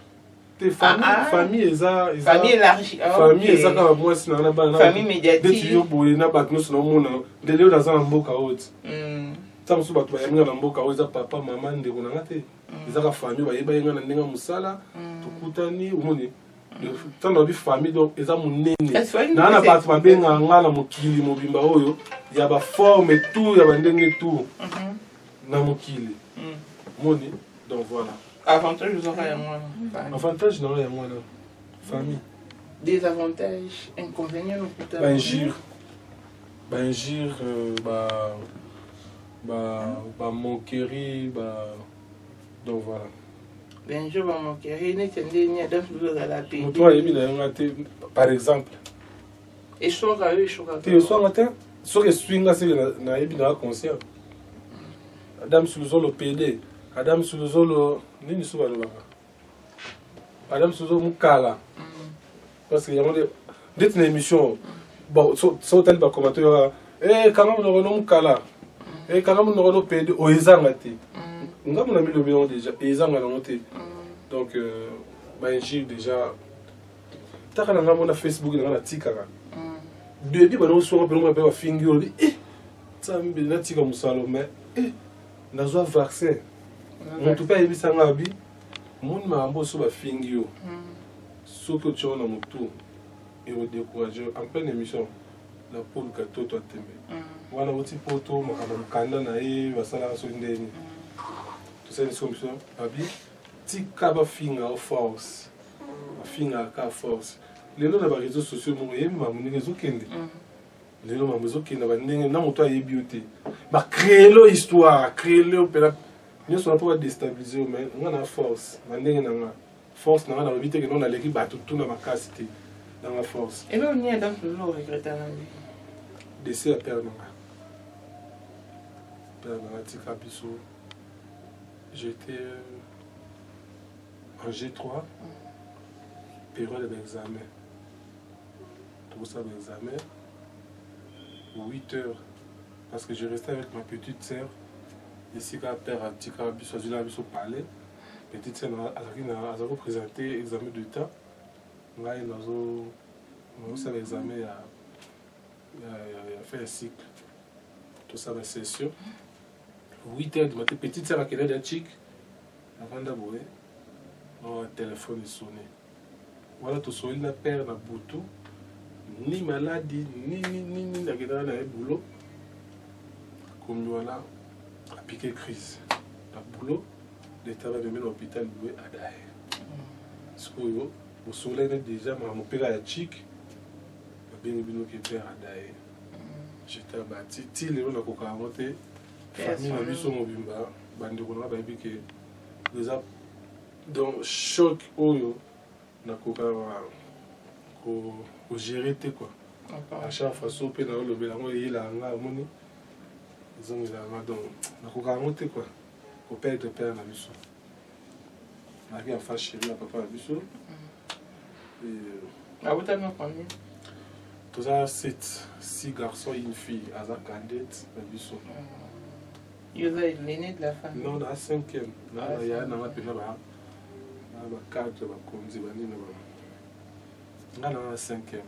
Famille est ça. Famille élargie. Famille est ça quand moi, sinon, on a famille médiatique. Dès que tu es là, nous sommes là. Dès que tu es dans un mboka haute. Ça me souvient que tu es dans un mboka haute. Papa, maman, de on a raté. Ils ont la famille, ils ont un nègre musala. Tu coutani, ou moni. Tant dans famille donc ils ont mon nez. Na na pas ma benga ngala mokili mobimba oyo. Il y a ba forme tout, il y a ba ndenge tout. Na mokili. Moni. Donc voilà. Avantage vous aurez à moi. Avantage non à moi là. Famille. Désavantages, inconvénients au putain. Benjir moquerie donc voilà. Benjir va moquerie ne tendez ni Adam Souzou à la paix. Toi par exemple. Et soit à eux, soit à tu soit matin, soit que swinga c'est na yebi na conscient. Adam Souzou le PD, Adam Souzou le nini souvent le baba. Adam Souzou mukala. Parce qu'il y a des émissions bon so tel ba commentateur quand on a mukala. Quand on a PD o ezangati. On a mis le bilan déjà ezangati. Donc Benjir déjà ta kana ngamo na Facebook na tikaka. Depuis que nous sommes en train de faire des na tika musalo mais nazo vaccin on tout pas ebi sanga bi mon mambo so ba fingio so que tu on a mutu et au décourager en pleine émission la poule gâteau toi tembe wana oti poto makaba mukanda na e basala so ndeni tout ça une solution abi tika ba finga au force finga ka force les gens dans les réseaux sociaux mo yemi mamuni réseau kende les gens mamuzo kende ba ndenge na moto ayebi ote ba créer leur histoire créer leur pela nous sommes pas déstabiliser mais on a force ba ndenge na nga force na nga na éviter que non na leki ba tout na makasité dans la force et là on y a dans le regretter la vie décès à père nga tika biso j'étais en G3 période d'examen tout ça d'examen 8 heures parce que je restais avec ma petite sœur ici quand père a tika biso zila biso parler petite sœur a représenté examen de temps ngai nazo ça l'examen a fait un cycle tout ça ma session 8 heures de matin petite sœur a quelle heure chic avant d'abord mon téléphone est sonné voilà tout ça il n'a père na boutou ni maladie, ni nakendaka na boulot. Comme voilà, a piqué crise. La boulot, l'État va venir à l'hôpital à Dae. Parce que au soleil déjà, mon père a chic, bien qui père à Dae. J'étais abattu, il est là pour monter. Famille a vu son mobimba, bande qu'on a baby que déjà dans choc oyo na koka ko gérer quoi. À chaque fois sope na le belango il a nga moni. Ils ont donc na koka monter quoi. Ko père de père na biso. Na qui a fâché na papa na biso. Et ah vous t'avez combien? Tous ça 6 garçons et une fille, à la cadette na biso. Vous êtes l'aîné de la famille? Non, la 5e. Là, il y a un an, il y a 4, il y a la 5e.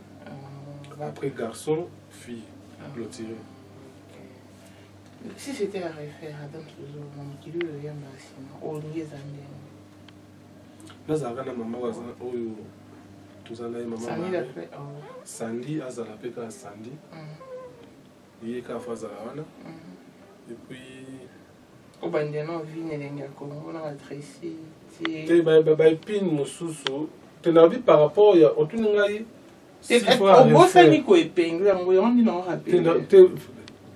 Après, garçon, fille, clôturé. Si c'était à refaire, Adam toujours, mon petit lieu, il y a un bâtiment. Oh, nous y sommes. Là, ça a maman, tout ça, là, maman. Sandy l'a fait. Sandy, à Zalapeka, Sandy. Il y a qu'à faire Zalawana. Et puis. Au bandénon, vine et les Congo, on a Tracy. Tu es pin, Moussousou. Tu as vu par rapport à Otunungaï. Au beau Sanico épingle, on dit non rapide.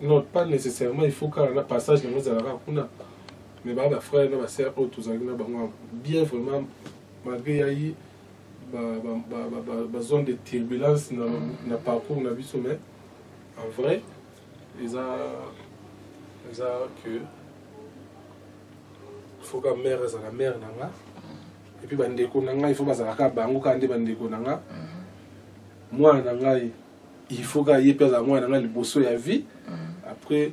Non, pas nécessairement, il faut qu'un passage de nos alara. Mais ma frère, ma soeur, tous bien vraiment, malgré y a zone de turbulence dans le parcours, mais en vrai, ils ont que il faut que mère soit la mère nanga et puis bandeko nanga il faut pas ça bango kande bandeko nanga moi nanga il faut que y pèse à moi nanga liboso ya vie après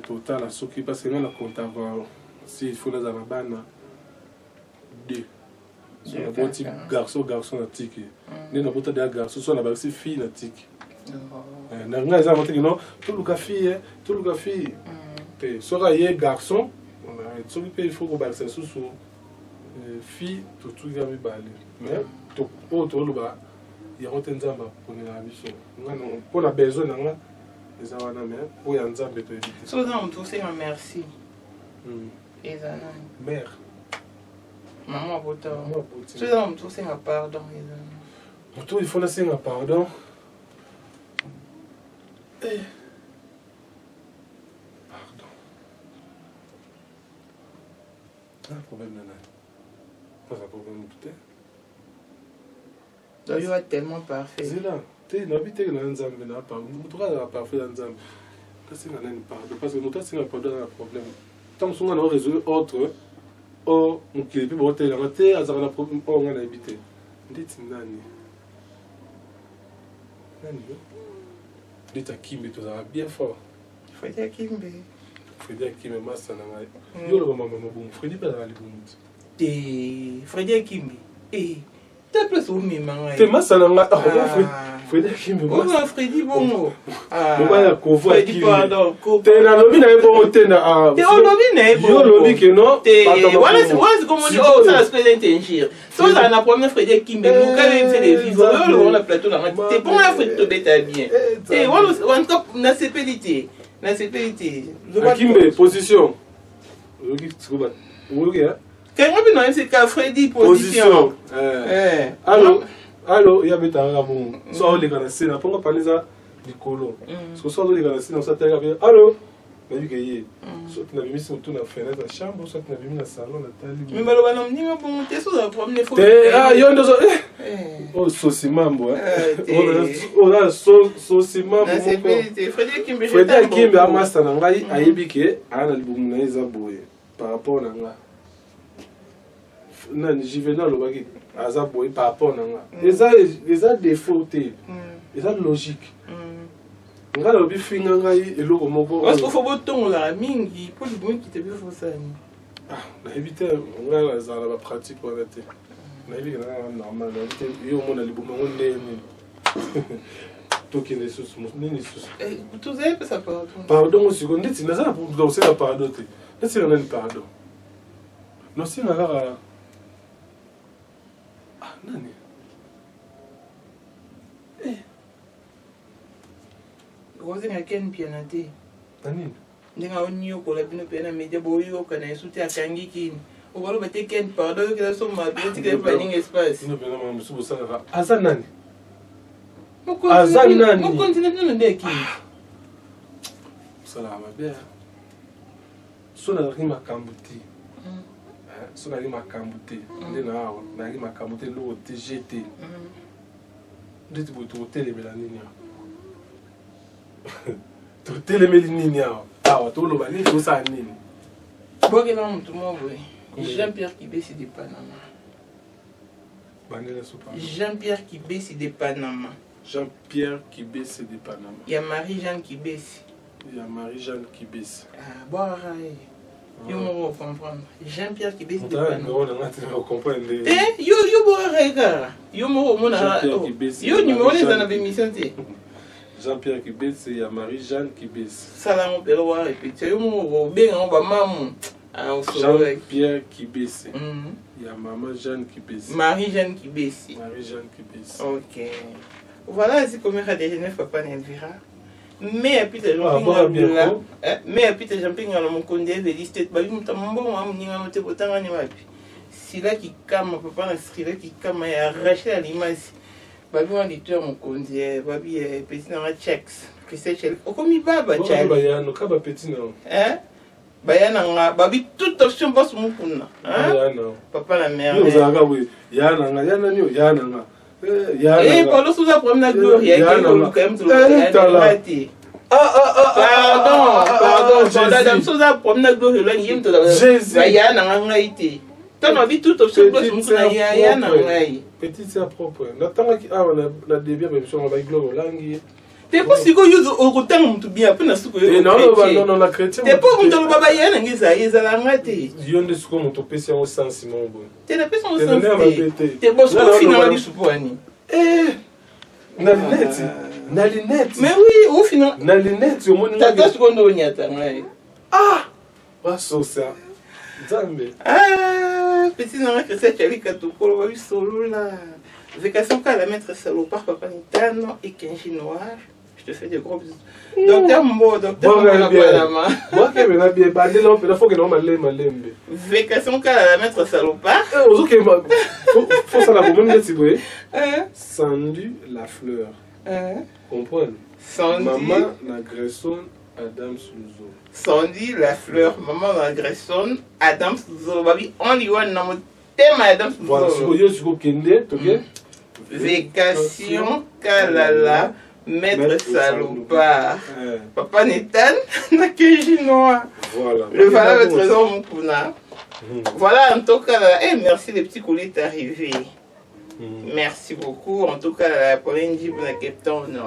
total à soki parce que on a compte avoir si il faut les abana 2 sur la bon type garçon na tiki ni na bota de garçon soit la aussi fille na tiki nanga ils ont montré que non tout le fille soit y garçon il faut que ça soit fille tout va balé mais tout autour le bas il y a un temps pour la vie pour la besoin là les avana mais pour y en avoir besoin so dans tout c'est un merci et ça mère maman boto so dans tout c'est un pardon et ça il faut laisser un pardon problème pas un problème peut-être il y a tellement parfait c'est là tu n'habites que dans un zambé là pas tu vas parfait dans un zambé parce que on a une pardon parce que nous t'as c'est un problème tant qu'on a résoudre autre oh on qui peut botter la raté à ça on a problème on a habité dites nani dites à qui mais tout ça bien fort faut dire qui Freddy Akimbe massa na ngai yo lo mama mabungu Freddy pa na libungu te Freddy Akimbe t'as plus au mima ngai te massa na ngai Freddy Akimbe massa Freddy bongo mama ya kovo Akimbe pardon te na lobi na ebo te na te o lobi na ebo yo lobi que non te voilà c'est comme on dit oh ça se peut t'ingir so ça na premier Freddy Akimbe mo ka même fait des vivres on a plateau na te bon la Freddy to beta bien et on top na CPDT na CPDT Akimbe position logi tsuba logi hein quand on a c'est ka Freddy position allo ya beta ngabo so le kana sina ponga paniza likolo so so le kana sina so tega bien allo mais que y so tu na bimi so tu na fenêtre na chambre so tu na bimi na salon na tali mais malo bana mninga bon te so da promener faut yo ndo so oh so simambo oh là so simambo na CPDT Freddy Akimbe amasta na ngai ayebi ke ana libumu na eza boye par rapport na nga nani Juvenal lobaki aza boye par rapport na nga eza défaut te eza logique nga lobi finga ngai eloko moko parce que faut botongola mingi po libumu ki te bi fo sani nayebi te nga ezala ba pratique wana te nayebi na normal nayebi te yo mona libumu yango ndeni tokende susu nini susu tuzaye pesa pardon osiko ndeti naza na dosela pardon te ndeti na nani pardon nosinga kaka nani okozenga ken piana te Nani? ndenge oniokola bino mpe na media boyokana esu te akangi kini okoloba te ken pardon oyokela so mabe otikele baninga espace Ino pena mama mosusu bosalaka. Aza nani? mokonzi na bino nde ekini Bosalaka mabe. So nazalaki makambo te. So nazalaki makambo te. Nde na awa nazalaki makambo te loko te jete. Ndeti boye tokotelemela nini awa? Totelemeli nini awa? Awa toloba nini tosala nini? bokela motu mo boye Jean-Pierre Kibesi de Panama. Bandela sopa. Jean-Pierre Kibesi de Panama. Jean-Pierre Kibesi de Panama. Il y a Marie-Jeanne Kibesi. Il y a Marie-Jeanne Kibesi. Ah, bon, yo mo comprendre. Jean-Pierre Kibesi de Panama. Yo bo rega. Yo mo mona. Jean-Pierre Kibesi. Yo numéro les en émission té. Jean-Pierre Kibesi, il y a Marie-Jeanne Kibesi. Salam pelo wa répéter. Yo mo ben on ba mamu. Jean-Pierre Kibesi. Il y a Maman Jeanne Kibesi. Marie-Jeanne Kibesi. Marie-Jeanne Kibesi. Ok. Voilà, c'est comme ça déjà neuf papa n'envira. Mais à plus de gens là. Mais à plus de gens pinga mon condé de liste ba yum tambo mo ninga no te botanga ni wapi. Si là qui kama papa na scrire qui kama ya arracher l'image. Ba bi on liteur mon condé ba bi petit na checks. Que c'est chez o komi baba chali. Ba ya no ka ba petit non. Bayana nga babi toute option boss mon kuna. Papa la mère. Yo zaka we ya na nga ya na ni ya na nga. Pendant sous la première gloria, il y a quand même tout le pardon, pendant sous la première gloria, il y a tout le il y a un été. T'en as vu tout au seul, il y a un petit, c'est propre. N'attends qu'il a des biens, même si on va y gloire. T'es pas si good au retour tout bien, après, non, la chrétienne. T'es pas mon baba y a un gisa, il y a un raté. Yon de ce qu'on te paie, c'est un sens, Simon. T'es la personne au sens. T'es bon, c'est finalement du soupouani. Nalinette. Mais oui, au final. Nalinette, au moins. T'as 2 secondes au niata. Ah! Pas ça. Zambe. Ah, petit n'a que ça, tu as vu que tout le monde solo là. Vacation qu'à la mettre salopard, papa Nitano et Kenji Noir. Je te fais des gros bisous. Docteur Mo, docteur Mo, moi qui me l'ai bien bandé, là, il faut que l'on m'aime. Vacation qu'à la mettre salopard. Faut ça la même lettre, oui. Sandu la fleur. Comprends? Maman l'agression, Adam Souzo. Sandy la fleur, maman l'agression, Adam Souzo. Babi, on y voit dans mon thème Adam Souzo. Voilà, si vous kende, ok? Vacation Kalala, maître salopard. Papa Nathan, n'a que chinois. Voilà. Le valeur de trésor mon kuna. Voilà, en tout cas, merci les petits colis d'arriver. Merci beaucoup. En tout cas, pour l'indique pour la Cape Town.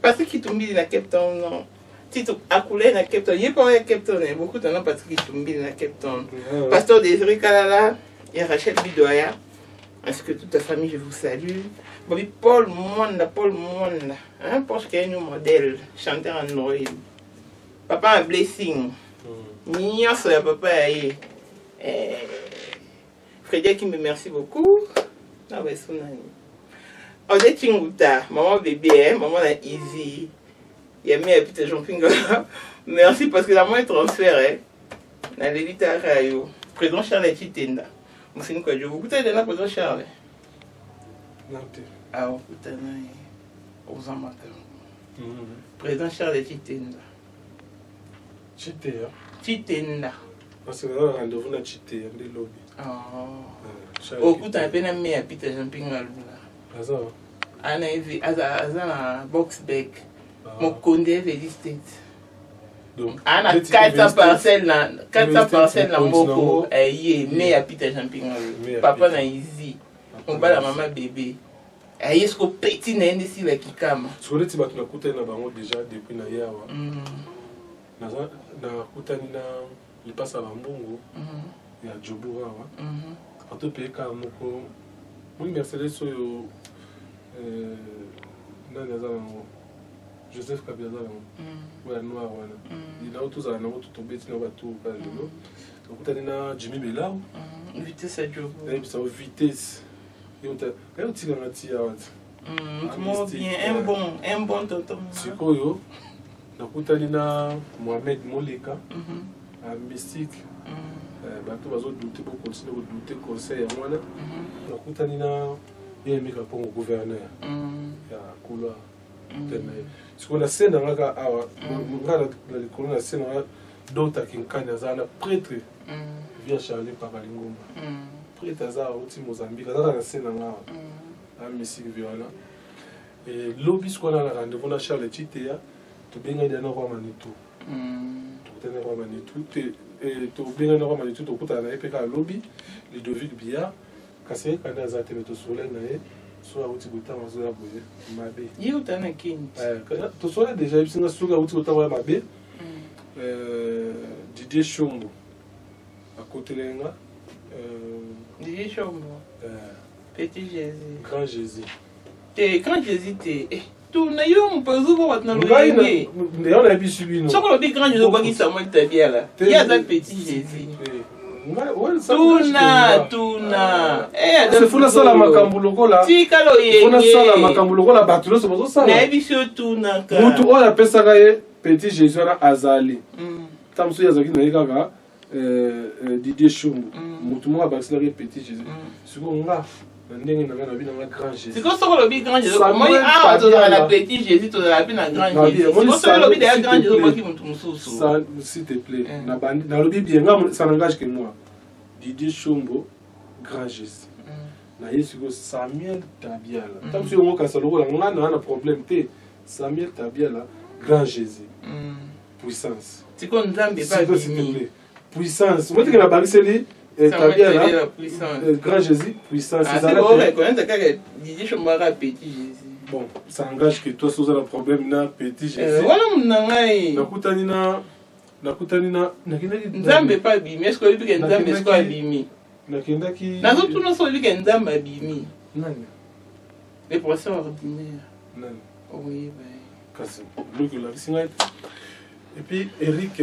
Parce qu'il tombe dans la Cape Town. Tito Akoulé dans la Cape Town. Il n'y a pas de Cape Town. Beaucoup de gens parce qu'il tombe dans la Cape Town. Pasteur Désiré Kalala et Rachel Bidoya. Ainsi que toute ta famille, je vous salue. Bobby Paul Mwanda. Hein, parce qu'il y a un modèle. Chanteur en Noël. Papa un blessing. Nignon sur la papa. Frédéric me merci beaucoup. Ah ouais, son ami. On est Tinguta, maman bébé, maman la easy. Il y a mis un petit jumping. Merci parce que la main est transférée. Dans l'élite à Rayo. Président Charles Chitenda. Vous savez quoi, je vous goûte de la président Charles. Non, ah, on goûte aux amateurs. Président Charles Chitenda. Chitenda. Parce que là, on a rendez-vous à Chité, on est lobby. Au coup, tu as peine à mettre un petit jumping à l'oula. Ana hivi azana box bag mokonde veli state ana 400 parcelles na mboko aye me ya Peter Champignon papa na izi mbala mama bébé aye sko petit na ende si la kikama soko leti bato nakutani na bango déjà depuis na yawa na kutani na lipasa bambongo ya jobu awa ato pe ka moko moi Mercedes oyo nani aza nango Joseph Kabila aza nango oya noir wana inao tozala nango totobeti na bato kala lelo tokutani na Jimmy Belau vitesse ya jobu nayebisa o vitesse kayo otikanga ti awa ti bien, un bon tonton. Sikoyo, nakutani na Mohamed Moleka, un mystique. Bato bazo douter pour continuer à douter conseil à moi là. Nakutani na yemi ka pour gouverneur. Ya kula. Sikoyo na scène ngaka awa, ngala la likolo na scène d'autres qui nkanya zana prêtre. Via Charlie Pakalingomba. Prêtre azara uti Mozambique, azara na scène ngala. Un mystique violent. Et lobby ce qu'on a rendez-vous na Charles Chitea, tu benga dana kwa Manitou. Tu tena kwa Manitou, tu benga na kwa Manitou to kuta na epeka lobby, Ludovic Bia, kase kana za teme to soleil na e, so a uti buta mazo ya boye, mabe. Yi utana kinti. To soleil déjà bisinga suga uti buta wa mabe. Didier Chombo. À côté lenga. Didier Chombo. Petit Jésus. Grand Jésus. Quand Jésus tout na yo mpezu bo watna lo ngai yenge. Ndeyo na bisu bino. Soko lo bi grand Jésus ba ki Samuel tabia la. Ya za petit Jésus. Tuna. C'est funa sala makambo lokola. Tika lo yenge. Funa sala makambo lokola bato lo so bozo sala. Na biso tuna ka. Mutu oya pesaka ye petit Jésus na azali. Tamso ya zaki na yekaka Didier Chombo. Mutu mo abakisela ke petit Jésus. Siko nga ndenge na bina na grand Jésus. C'est comme ça que le bi grand Jésus. Moi to la petit Jésus to la bi na grand Jésus. C'est comme ça que le bi de grand Jésus ba ki mutu mususu. Ça s'il te plaît. Na lobi bien nga ça n'engage que moi. Didier Chombo grand Jésus. Na yesu ko Samuel Tabiala. Tamso yo ka salo nga na problème te. Samuel Tabiala grand Jésus. Puissance. C'est comme Nzambe pas bimi. Puissance. Moi que la bariseli Tabiala grand Jésus puissance. C'est vrai connaître que Didier Chombo a petit Jésus. Bon, ça engage que toi ça un problème na petit Jésus. Voilà mon ngai. Nakutani na Nzambe pas bimi. Est-ce que le bi Nzambe est quoi bimi? Nakendaki na zo tuna so bi Nzambe abimi. Nani? Les procès ordinaires. Nani? Oui, ben. Kasi look la bisinga. Et puis Eric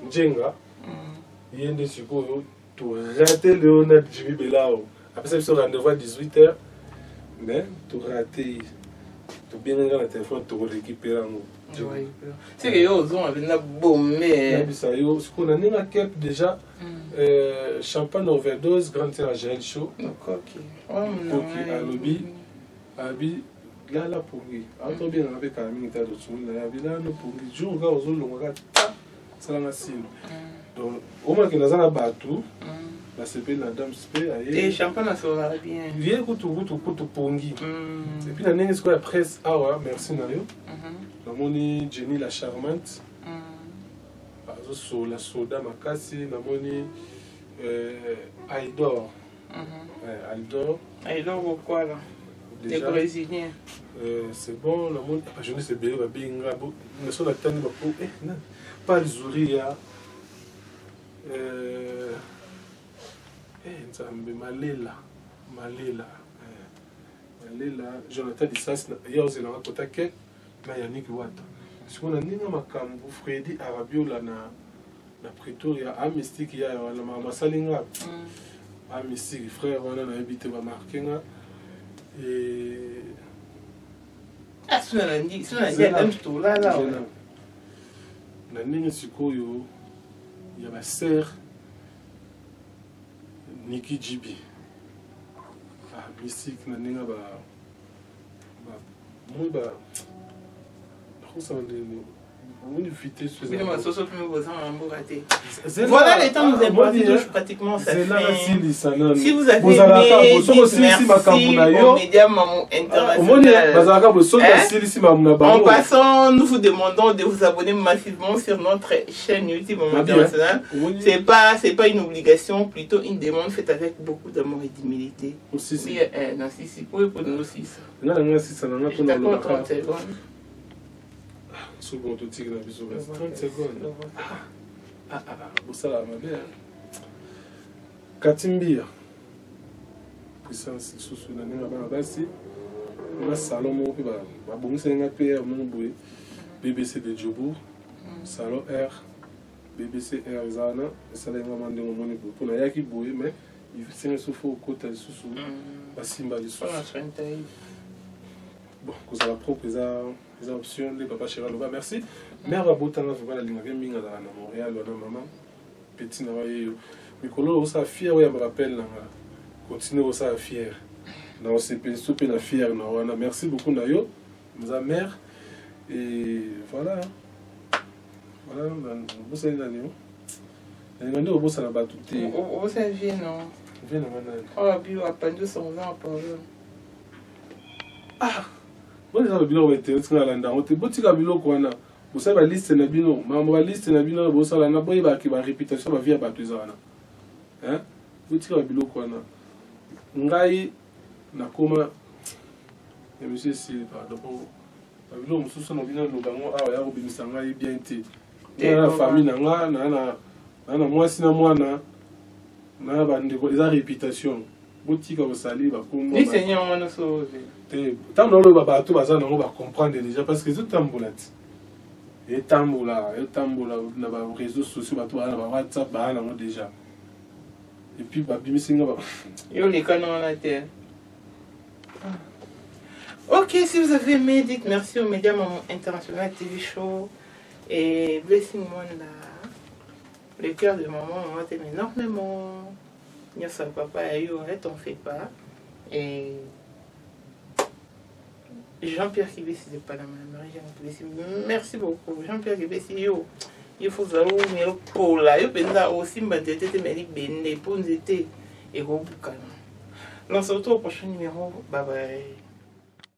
Njenga yende sikoyo to rater Léonard Jimmy Belao. Après ça, ils rendez-vous à 18h. Mais tu raté. Tu bien dans le téléphone, tu récupères un mot. C'est que yo ont avec la bombe. Ce qu'on a n'a cap déjà. Champagne overdose, grand tirage chaud. Ok. À lobby. Abi là pour lui. Autant bien avec un minute de tout là. Abi là pour lui. Jour gars aux longs ta. Ça la signe. Donc au moins que nous avons battu. La CP la dame spé et champagne ça va bien. Viens kutu pongi. Et puis la nene ce qu'on presse awa merci nayo. La moni Jenny la charmante. Azo la soda makasi la moni Aïdor. Aïdor quoi là? Des brésiliens. C'est bon la moni je ne sais bien ba binga bo ne so la tani ba po pas le zouria. Nzambe Malela Jonathan Dissas ya ozela makota ke na Yannick Wata sikona ninga makambo Freddy Arabiola na Pretoria a mystique ya na masalinga a mystique frère wana na habité ba marquinga et asuna ndi ndam to la na ninga sikoyo ya ba sœur Niki Jibi. Mystique, Naninga, voilà les temps nous avons pratiquement ça si vous avez aimé merci aux médias internationaux en passant nous vous demandons de vous abonner massivement sur notre chaîne YouTube internationale. C'est pas une obligation, plutôt une demande faite avec beaucoup d'amour et d'humilité. Oui, non, si, pour nous aussi ça. D'accord, 30 secondes. Second au tigre, 30 secondes. Boussala, ma belle. Katimbia. Puissance, sous la Nabasi. On a Salomon, bon, c'est un PR, mon boué. BBC de Djobourg. Salon R. BBC R. Zana. Et ça, les mamans de mon monnaie pour la Yaki boué, mais il s'est un souffle au côté de Soussou. Basimba, les sous. bon, que ça va propre, les options, les papas chéri, merci. Mère va botter dans la ligne, bien minga à Montréal, ou à maman, petit na waye. Mais quand on est fier, on me rappelle, continue on est fier. On s'est super fier, merci beaucoup Nayo, ma mère, et voilà. Voilà, vous savez l'année. L'année où vous avez battu. Vous savez, non. Oh, bio a pendu son vent pour eux. Ah! Vous avez vu le été, vous avez vu le boutique à bilo quoi na. Vous savez la liste na bino, ma liste na bino, vous savez na boy ba qui va réputation va via battu ça na. Hein? Boutique à bilo quoi na. Ngai na koma. Et monsieur si pardon. La bilo mususu na bino no bango awa ya robinisa ngai bien té. La famille na nga na moi si na mwana. Na bandeko eza réputation. Boutique au sali ba ko ni seigneur wana so tant dans le bateau baza nango ba comprendre déjà parce que c'est tambola et tambola na ba réseaux sociaux bato na ba WhatsApp ba nango déjà et puis ba bimisinga ba yo les canons la terre. Ok, si vous avez aimé, dites merci aux médias Maman International TV Show et Blessing Mwanda. Le cœur de maman t'aime énormément. Nyasa papa et yo, t'en fais pas. Et Jean-Pierre Kibesi de Panama, merci beaucoup. Jean-Pierre Kibesi, yo, il faut savoir où pour là, yo pensa aussi m'batete mais bende pour nzete et au boucan. On se retrouve au prochain numéro. Bye bye.